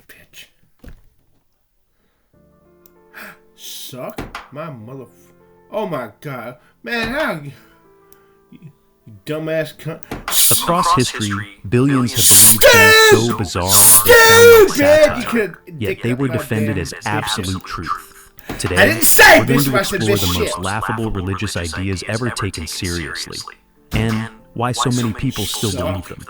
Bitch. Suck my mother. Oh my god. Man, how you dumbass cunt. Across history, billions have believed things so bizarre they sound like satire, yet they were defended as absolute truth. Today, we're going to explore the most laughable religious ideas ever taken seriously, and why so many people still believe them.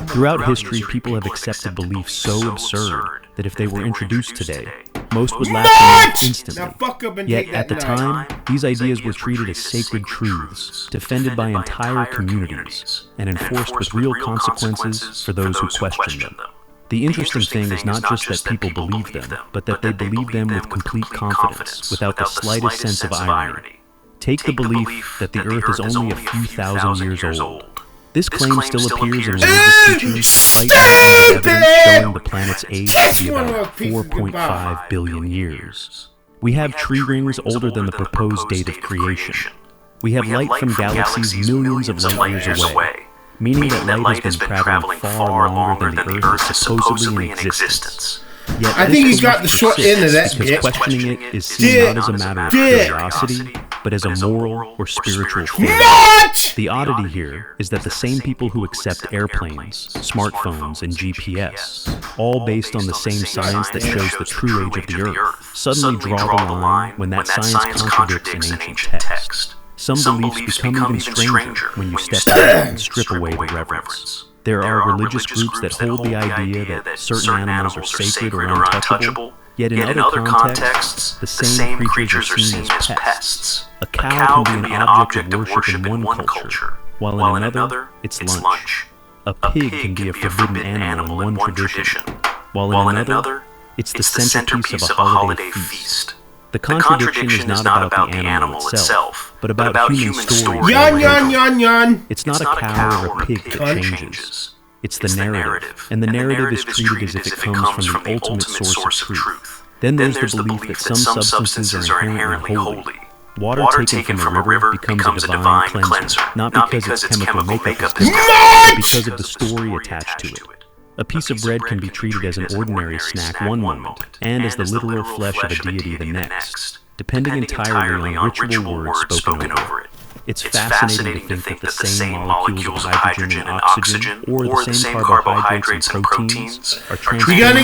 Throughout history, people have accepted beliefs so absurd that if they were introduced today, most would laugh them off instantly. Yet at the time, these ideas were treated as sacred truths, defended by entire communities, and enforced with real consequences for those who questioned them. The interesting thing is not just that people believe them, but that they believe them with complete confidence, without the slightest sense of irony. Take the belief that the Earth is only a few thousand years old. This claim still appears in religious teachings despite evidence showing the planet's age to be about 4.5 billion years. We have tree rings older than the proposed date of creation. We have light from galaxies millions of light years away, meaning that light has been traveling far longer than the Earth is supposedly in existence. Yet I think he's got the short end of that, because questioning it is seen not as a matter of curiosity, but as a moral or spiritual faith. The oddity here is that the same people who accept airplanes, smartphones, and GPS, all based on the same science that shows the true age of the Earth, suddenly draw the line when that science contradicts an ancient text. Some beliefs become even stranger when you step back and strip away the reverence. There are religious groups that hold the idea that certain animals are sacred or untouchable, yet in other contexts, the same creatures are seen as pests. A cow can be an object of worship in one culture, while in another, it's lunch. A pig can be a forbidden animal in one tradition, while in another, it's the centerpiece of a holiday feast. The contradiction is not about the animal itself, but about human stories. It's not a cow or a pig that changes. It's the narrative, and the narrative is treated as if it comes from the ultimate source of truth. Then there's the belief that some substances are inherently holy. Water taken from a river becomes a divine cleanser, not because its chemical makeup is different, but because of the story attached to it. A piece of bread can be treated as an ordinary snack one moment, and as the literal flesh of a deity the next, depending entirely on ritual words spoken over it. It's fascinating to think that the same molecules of hydrogen and oxygen, or the same carbohydrates and proteins, are transformed not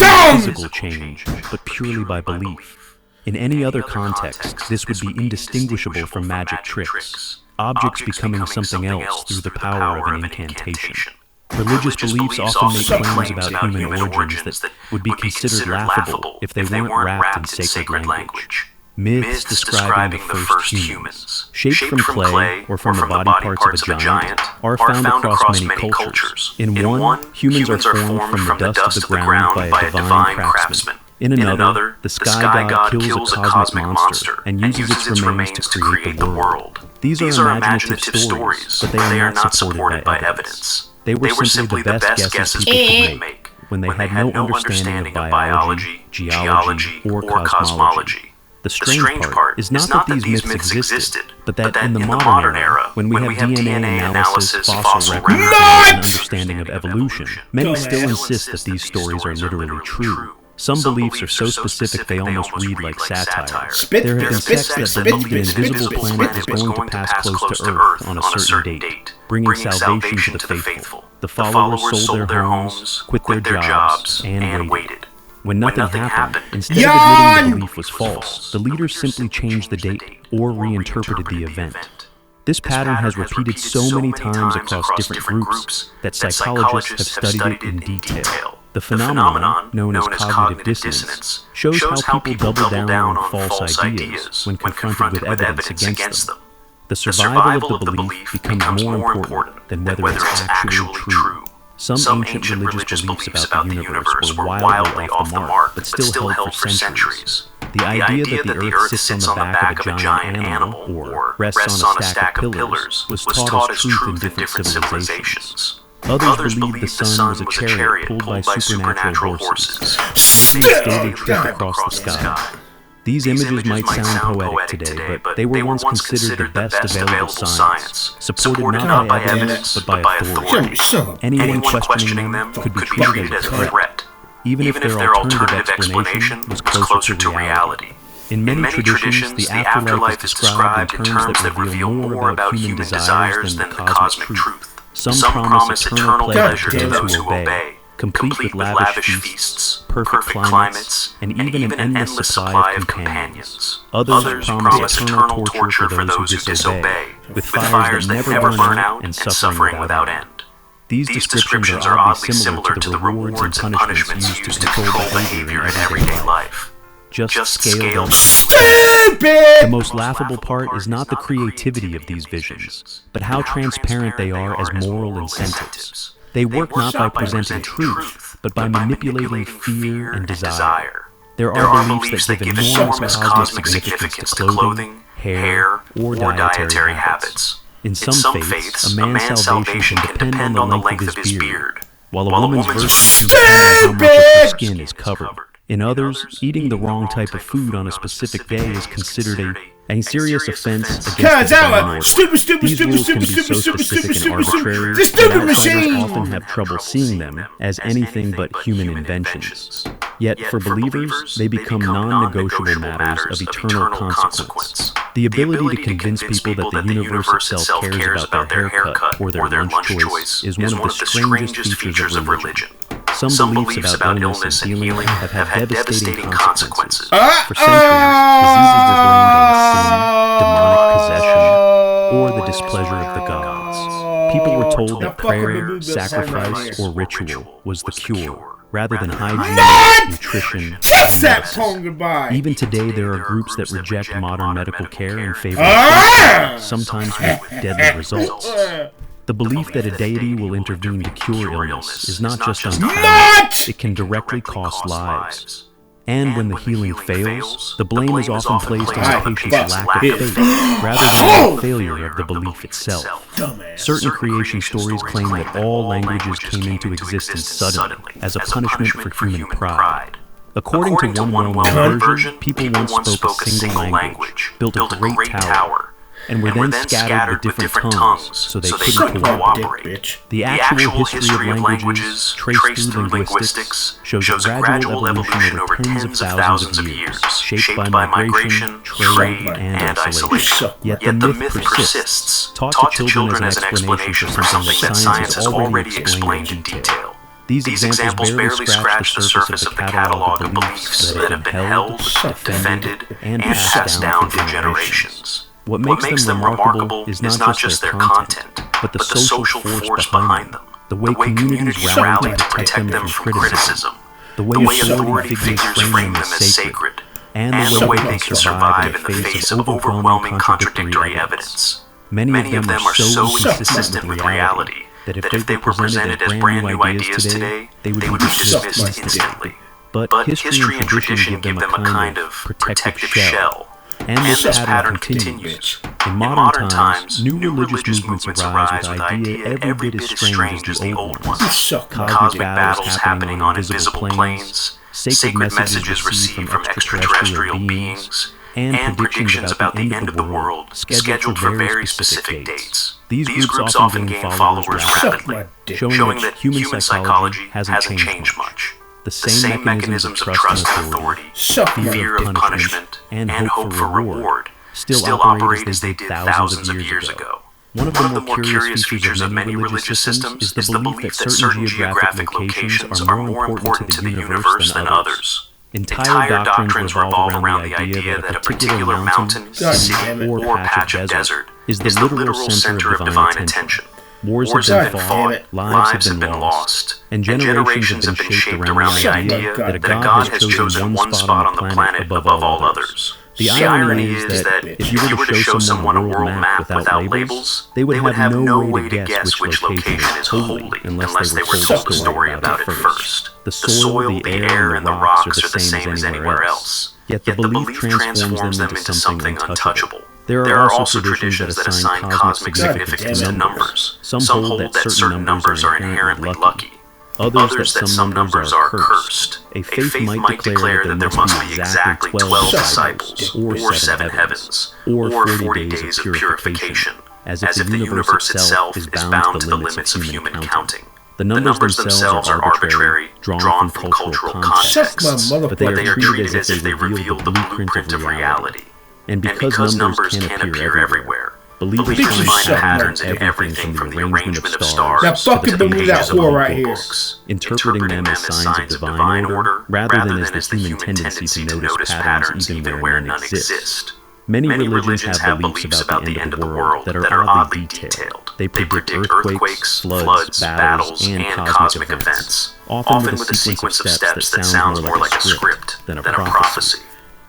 by physical change, but purely by belief. In any other context, this would be indistinguishable from magic tricks, objects becoming something else through the power of an incantation. Religious beliefs often make claims about human origins that would be considered laughable if they weren't wrapped in sacred language. Myths describing the first humans, shaped from clay or from the body parts of a giant, are found across many cultures. In one, humans are formed from the dust of the ground by a divine craftsman. In another, the sky god kills a cosmic monster and uses its remains to create the world. These are imaginative stories, but they are not supported by evidence. They were simply the best guesses people could make when they had no understanding of biology, geology, or cosmology. The strange part is not that these myths existed, but that in the modern era, when we have DNA analysis, fossil records, and an understanding of evolution, many still insist that these stories are literally true. Some beliefs are so specific they almost read like satire. There have been sects that believe an invisible planet is going to pass close to Earth on a certain date, bringing salvation to the faithful. The followers sold their homes, quit their jobs, and waited. When nothing happened, instead of admitting the belief was false, the leaders simply changed the date or reinterpreted the event. This pattern has repeated so many times across different groups that psychologists have studied it in detail. The phenomenon, known as cognitive dissonance, shows how people double down on false ideas when confronted with evidence against them. The survival of the belief becomes more important than whether it's actually true. Some ancient religious beliefs about the universe were wildly off the mark, but still held for centuries. The idea that the Earth sits on the back of a giant animal or rests on a stack of pillars was taught as truth in different civilizations. Others believed the sun was a chariot pulled by supernatural horses, carrying a stable trip across the sky. These images might sound poetic today, but they were once considered the best available science, supported not by evidence, but by authority. Anyone questioning them could be treated as a threat, even if their alternative explanation was closer to reality. In many traditions, the afterlife is described in terms that reveal more about human desires than the cosmic truth. Some promise eternal pleasure to those who obey, complete with lavish feasts, perfect climates, and even an endless supply of companions. Others promise eternal torture for those who disobey, with fires that never burn out and suffering without end. These descriptions are oddly similar to the rewards and punishments used to control behavior in everyday life. Just scaled up. The most laughable part is not the creativity of these visions, but how transparent they are as moral incentives. They work not by presenting truth, but by manipulating fear and desire. There are beliefs that give enormous cosmic significance to clothing, hair, or dietary habits. In some faiths, a man's salvation can depend on the length of his beard, while a woman's virtue can depend on how much of her skin is covered. In others, eating the wrong type of food on a specific day is considered a serious offense against the divine order. These rules can be so specific and arbitrary that outsiders often have trouble seeing them as anything but human inventions. Yet for believers, they become non-negotiable matters of eternal consequence. The ability to convince people that the universe itself cares about their haircut or their lunch choice is one of the strangest features of religion. Some beliefs about illness and healing have had devastating consequences. For centuries, diseases were blamed on sin, demonic possession, or the displeasure of the gods. People were told that prayer, sacrifice, or ritual was the cure, rather than hygiene, nutrition, and medicine. Even today, there are groups that reject modern medical care in favor of sometimes with deadly results. The belief that a deity will intervene to cure illness is not just uncommon, it can directly cost lives. And when the healing fails, the blame is often placed on the patient's lack of faith, rather than the failure of the belief itself. Certain creation stories claim that all languages came into existence suddenly, as a punishment for human pride. According to one well-known version, people once spoke a single language, built a great tower, and were then scattered with different tongues so they couldn't cooperate. The actual history of languages, traced through linguistics, shows a gradual evolution over tens of thousands of years, shaped by migration, trade, and isolation. Yet the myth persists, taught to children as an explanation for something that science has already explained in detail. These examples barely scratch the surface of the catalog of beliefs that have been held, defended, and passed down for generations. What makes them remarkable is not just their content, but the social force behind them, the way communities rally to protect them from criticism, the way authority figures frame them as sacred, and the way they can survive in the face of overwhelming contradictory evidence. Many of them are so consistent with reality that if they were presented as brand new ideas today, they would be dismissed instantly. But history and tradition give them a kind of protective shell. And this pattern continues. In modern times, new religious movements arise with ideas every bit as strange as the old ones. Cosmic battles happening on invisible planes, sacred messages received from extraterrestrial beings, and predictions about the end of the world scheduled for very specific dates. These groups often gain followers rapidly, showing that human psychology hasn't changed much. The same mechanisms of trust and authority, fear of punishment, and hope for reward still operate as they did thousands of years ago. One of the more curious features of many religious systems is the belief that certain geographic locations are more important to the universe than others. Entire doctrines revolve around the idea that a particular mountain, city, or patch of desert is the literal center of divine attention. Wars have been fought, lives have been lost, and generations have been shaped around the idea that a god has chosen one spot on the planet above all others. The irony is that if you were to show someone a world map without labels, they would have no way to guess which location is holy unless they were told a story about it first. The soil, the air, and the rocks are the same as anywhere else. yet the belief transforms them into something untouchable. There are also traditions that assign cosmic significance to numbers. Some hold that certain numbers are inherently lucky. Others that some numbers are cursed. A faith might declare that there must be exactly 12 disciples, or 7 heavens, or 40 days of purification, as if the universe itself is bound to the limits of human counting. The numbers themselves are arbitrary, drawn from cultural contexts, but they are treated as if they reveal the blueprint of reality. And because numbers can appear everywhere, believers find patterns in everything from the arrangement of stars now to the fucking pages of whore right here. books, interpreting them as signs of divine order rather than as the human tendency to notice patterns even where none exist. Many religions have beliefs about the end of the world that are oddly detailed. They predict earthquakes, floods, battles, and cosmic events, often with a sequence of steps that sounds more like a script than a prophecy.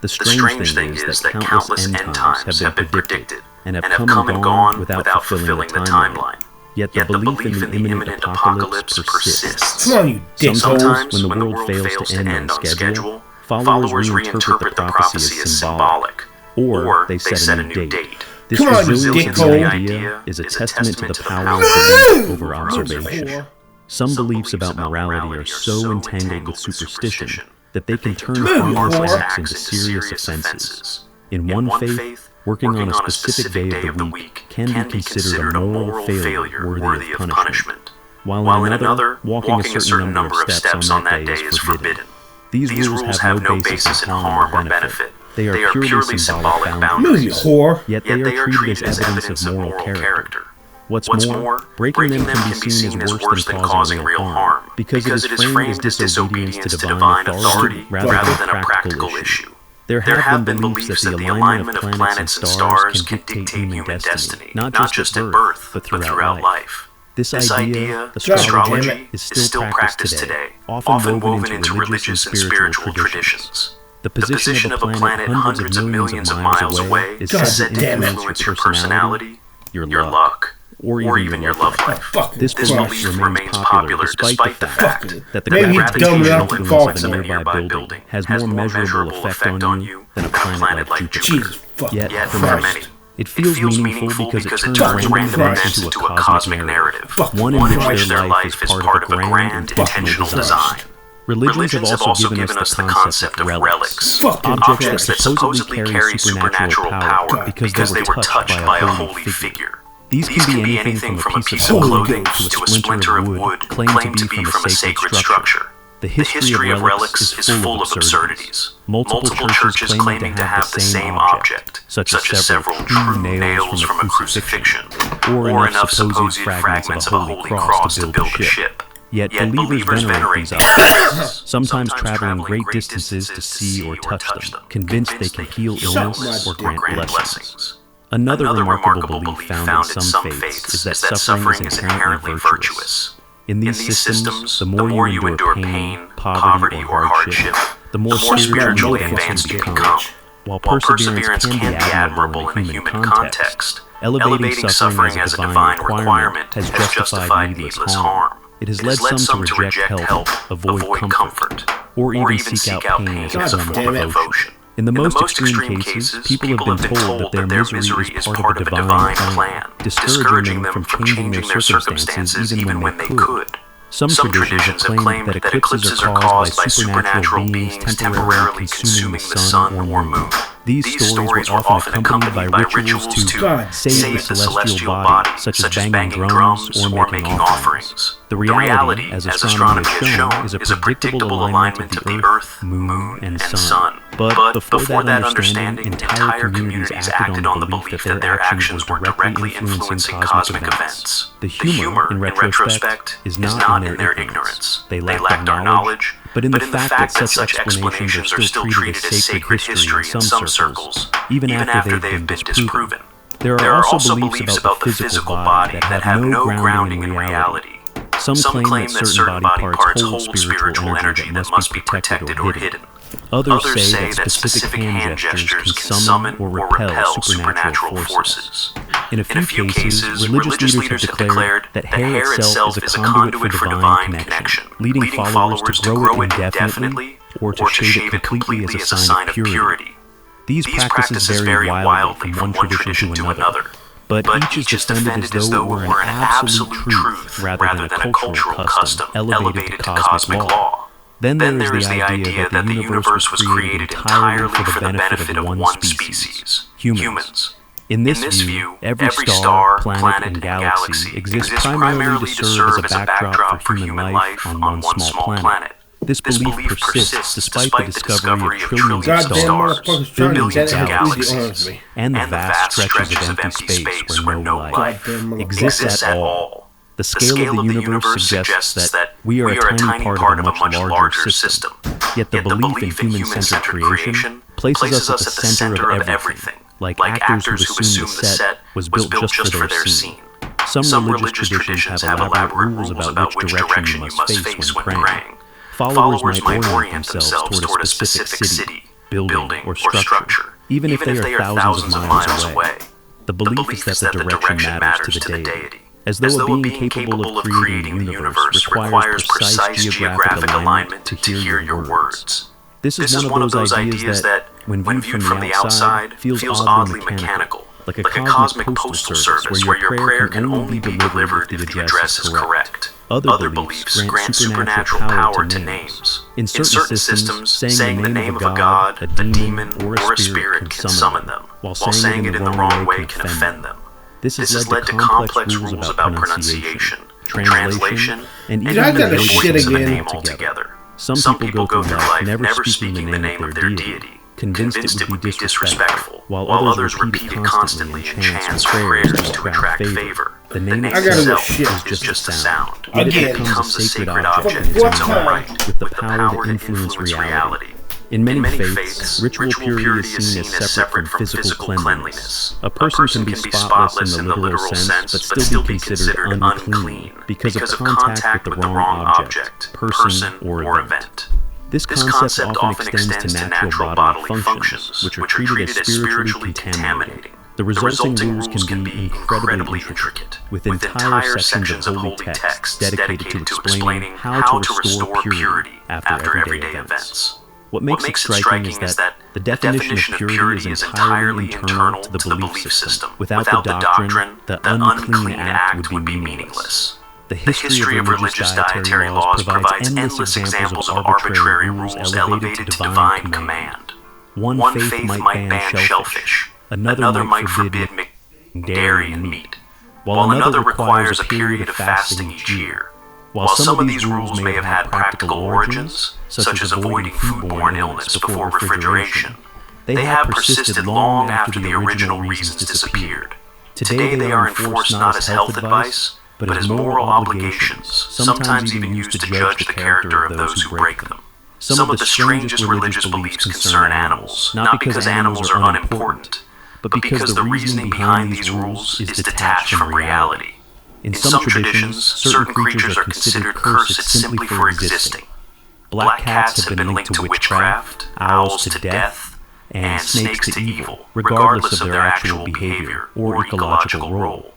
The strange thing is that countless end times have been predicted and have come and gone without fulfilling the timeline. Yet the belief in the imminent apocalypse persists. Come on, you dickhole. Sometimes, when the world fails to end on schedule, followers reinterpret the prophecy as symbolic, or they set a new date. This Come on, resilience you in the dickhole. idea is a testament to the power of belief over observation. Some beliefs about morality are so entangled with superstition that they can turn harmless acts into serious offenses. In one faith, working on a specific day of the week can be considered a moral failure worthy of punishment, while in another, walking a certain number of steps on that day is forbidden. These rules have no basis in harm or benefit. They are purely symbolic boundaries, You whore. yet they are treated as evidence of moral character. What's more, breaking them can be seen as worse than causing real harm, because it is framed as disobedience to divine authority rather than a practical issue. There have been beliefs that the alignment of planets and stars can dictate human destiny, not just at birth, but throughout life. This idea, astrology, is still practiced today, often woven into religious and spiritual traditions. The position of a planet hundreds of millions of miles away is said to influence your personality, your luck, or even your love life. This belief remains popular despite the fact that the gravitational influence of a nearby building has more measurable effect on you than a planet like Jupiter. Jesus fucking Yet, for Christ. many, it feels meaningful because it turns random events into a cosmic narrative, one in which their life is part of a grand intentional design. Religions have also given us the concept of relics, objects that supposedly carry supernatural power because they were touched by a holy figure. These can be anything from a piece of clothing to a splinter of wood claimed to be from a sacred structure. The history of relics is full of absurdities. Multiple churches claiming to have the same object, such as several true nails from a crucifixion, or enough supposed fragments of a holy cross to build a ship. Yet believers venerate these objects, sometimes traveling great distances to see or touch them, convinced they can heal illness or grant blessings. Another remarkable belief found in some faiths is that suffering is inherently virtuous. In these systems, the more you endure pain, poverty, or hardship, the more spiritually advanced you become. While perseverance can be admirable in a human context, elevating suffering as a divine requirement has justified needless harm. It has led some to reject help, avoid comfort, or even seek out pain as a form of devotion. In the most extreme cases, people have been told that their misery is part of a divine plan, discouraging them from changing their circumstances even when they could. Some traditions have claimed that eclipses are caused by supernatural beings temporarily consuming the sun or moon. These stories were often accompanied by rituals to save the celestial body, such as banging drums or making offerings. The reality, as astronomy has shown, is a predictable alignment of the Earth, Moon, and Sun. But before that understanding, entire communities acted on the belief that their actions were directly influencing cosmic events. The humor, in retrospect, is not in their ignorance. They lacked our knowledge, but in the fact that such explanations are still treated as sacred history in some circles, even after they have been disproven. There are also beliefs about the physical body that have no grounding in reality. Some claim that certain body parts hold spiritual energy that must be protected or hidden. Others say that specific hand gestures can summon or repel supernatural forces. In a few cases, religious leaders have declared that hair itself is a conduit for divine connection, leading followers to grow it indefinitely or to shave it completely as a sign of purity. These practices vary wildly from one tradition to another, but each is defended as though it were an absolute truth rather than a cultural custom elevated to cosmic law. Then there is the idea that the universe was created entirely for the benefit of one species, humans. In this view, every star, planet, and galaxy exists primarily to serve as a backdrop for human life on one small planet. This belief persists despite the discovery of trillions of stars, billions of galaxies, and the vast stretches of empty space where no life exists at all. The scale of the universe suggests that we are a tiny part of a much larger system. Yet the belief in human-centered creation places us at the center of everything, like actors who assume the set was built just for their scene. Some religious traditions have elaborate rules about which direction you must face when praying. Followers might orient themselves toward a specific city, building, or structure, even if they are thousands of miles away. The belief is that the direction matters to the deity, as though a being capable of creating the universe requires precise geographic alignment to hear your words. This is one of those ideas that, when viewed from the outside, feels oddly mechanical, like a cosmic postal service where your prayer can only be delivered if the address is correct. Other beliefs grant supernatural power to names. In certain systems, saying the name of a god, a demon, or a spirit can summon them, while saying it in the wrong way can offend them. This has led to complex rules about pronunciation, translation, and even the avoidance of a name altogether. Some people go through life never speaking the name of their deity, convinced it would be disrespectful, while others repeat it constantly in chants or prayers to attract favor. The name itself is just a sound. It becomes a sacred object in its own right, with the power to influence reality. In many faiths, ritual purity is seen as separate from physical cleanliness. A person can be spotless in the literal sense, but still be considered unclean because of contact with the wrong object, person, or event. This concept often extends to natural bodily functions, which are treated as spiritually contaminating. The resulting rules can be incredibly intricate, with entire sections of holy text dedicated to explaining how to restore purity after everyday events. What makes it striking is that the definition of purity is entirely internal to the belief system. Without the doctrine, the unclean act would be meaningless. The history of religious dietary laws provides endless examples of arbitrary rules elevated to divine command. One faith might ban shellfish, another might forbid dairy and meat, while another requires a period of fasting each year. While some of these rules may have had practical origins, such as avoiding foodborne illness before refrigeration, they have persisted long after the original reasons disappeared. Today they are enforced not as health advice, but as moral obligations, sometimes even used to judge the character of those who break them. Some of the strangest religious beliefs concern animals, not because animals are unimportant, but because the reasoning behind these rules is detached from reality. In some traditions, certain creatures are considered cursed simply for existing. Black cats have been linked to witchcraft, owls to death, and snakes to evil, regardless of their actual behavior or ecological role.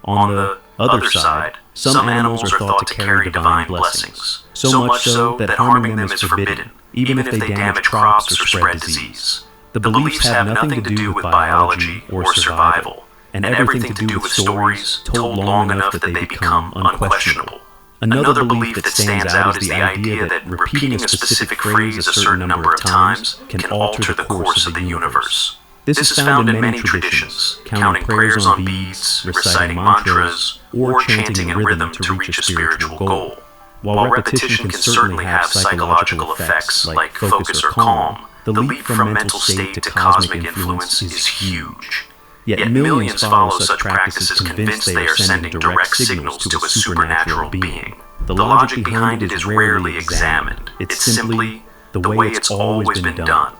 On the other side, some animals are thought to carry divine blessings, so much so that harming them is forbidden, even if they damage crops or spread disease. The beliefs have nothing to do with biology or survival, and everything to do with stories told long enough that they become unquestionable. Another belief that stands out is the idea that repeating a specific phrase a certain number of times can alter the course of the universe. This is found in many traditions, counting prayers on beads, reciting mantras, or chanting in rhythm to reach a spiritual goal. While repetition can certainly have psychological effects like focus or calm, the leap from mental state to cosmic influence is huge. Yet millions follow such practices convinced they are sending direct signals to a supernatural being. The logic behind it is rarely examined. It's simply the way it's always been done.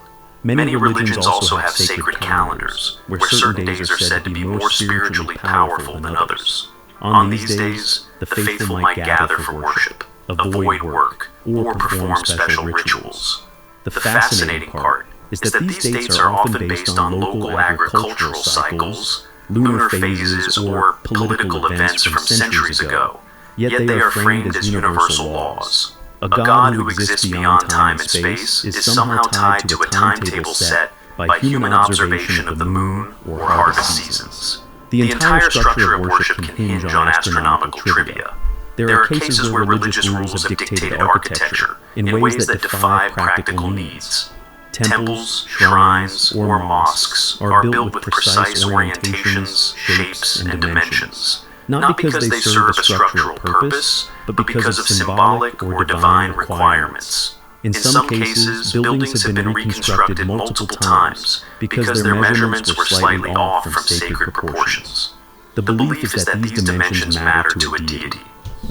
Many religions also have sacred calendars, where certain days are said to be more spiritually powerful than others. On these days, the faithful might gather for worship, avoid work, or perform special rituals. The fascinating part is that these dates are often based on local agricultural cycles, lunar phases, or political events from centuries ago, yet they are framed as universal laws. A God who exists beyond time and space is somehow tied to a timetable set by human observation of the moon or harvest seasons. The entire structure of worship can hinge on astronomical trivia. There are cases where religious rules have dictated architecture in ways that defy practical needs. Temples, shrines, or mosques are built with precise orientations, shapes, and dimensions, not because they serve a structural purpose, but because of symbolic or divine requirements. In some cases, buildings have been reconstructed multiple times because their measurements were slightly off from sacred proportions. The belief is that these dimensions matter to a deity,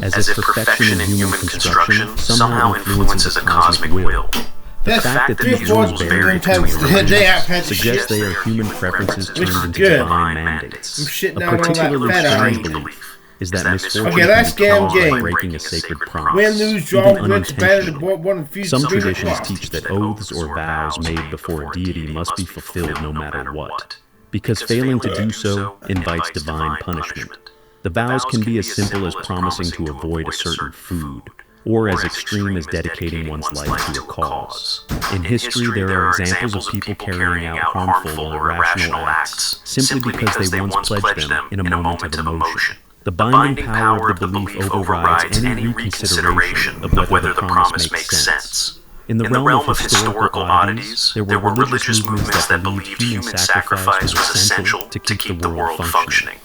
as if perfection in human construction somehow influences a cosmic will. The fact that these rules vary between religions suggests they are human preferences turned into divine mandates. A particularly strange belief is that misfortune can be caused by breaking a sacred promise, even unintentionally. Some traditions teach that oaths or vows made before a deity must be fulfilled no matter what, because failing to do so invites divine punishment. The vows can be as simple as promising to avoid a certain food, or as extreme as dedicating one's life to a cause. In history, there are examples of people carrying out harmful or irrational acts simply because they once pledged them in a moment of emotion. The binding power of the belief overrides any reconsideration of whether the promise makes sense. In the realm of historical oddities, there were religious movements that believed human sacrifice was essential to keep the world functioning.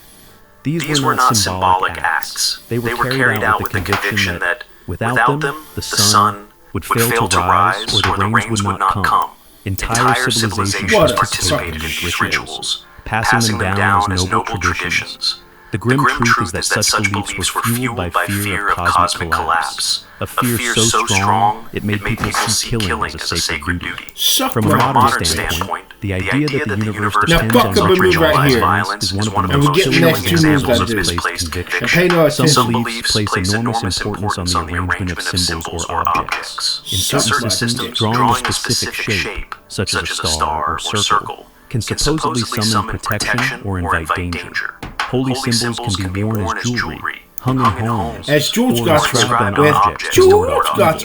These were not symbolic acts. They were carried out with the conviction that without them, the sun would fail to rise or the rains would not come. Entire civilizations participated in these rituals, passing them down as noble traditions. The grim truth is that such beliefs were fueled by fear of cosmic collapse, a fear so strong it made people see killing as a sacred duty. From a modern standpoint, the idea that the universe depends on ritualized violence is one of the most chilling examples of misplaced conviction. Some beliefs place enormous importance on the arrangement of symbols or objects. In certain systems, drawing a specific shape, such as a star or circle, can supposedly summon protection or invite danger. Holy symbols can be worn as jewelry, hung in homes, as George or got inscribed on objects.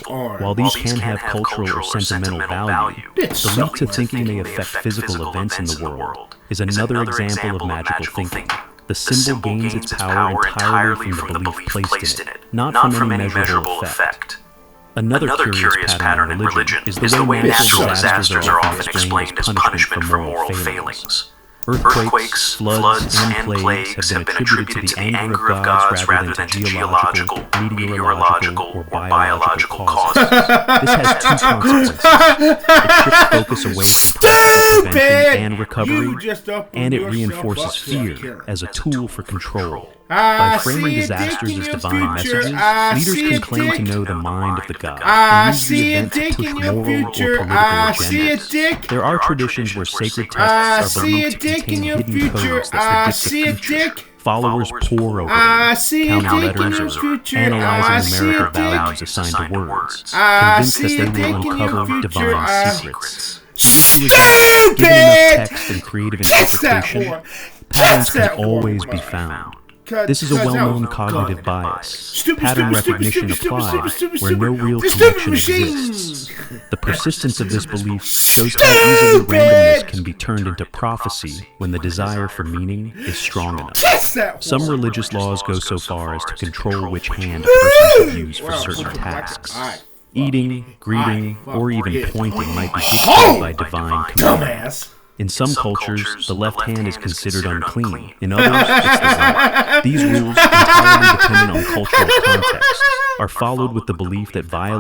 While these can have cultural or sentimental value, the leap to thinking they affect physical events in the world is another example of magical thinking. The symbol gains its power entirely from the belief placed in it, not from any measurable effect. Another curious pattern in religion is the way natural disasters are often explained as punishment for moral failings. Earthquakes, floods, and plagues have been attributed to the anger of gods rather than to geological, meteorological, or biological causes. This has two consequences. It shifts focus away from prevention and recovery, and it reinforces fear as a tool for control. By framing disasters as divine messages, leaders can claim to know the mind of the god and use the event to push moral or political agendas. There are traditions where sacred texts are believed to contain hidden codes that predict the future. Followers pore over them, counting letters or analyzing numerical values assigned to words, convinced that they will uncover divine secrets. Given enough text and creative interpretation, patterns can always be found. This is a well-known cognitive bias. Pattern recognition applies where no real connection exists. The persistence of this belief shows how easily randomness can be turned into prophecy when the desire for meaning is strong enough. Some religious laws go so far as to control which hand a person should use for certain tasks. Eating, greeting, or even pointing might be dictated by divine command. In some cultures, the left hand is considered unclean. In others, it's the right. These rules, entirely dependent on cultural context, are followed with the belief that violating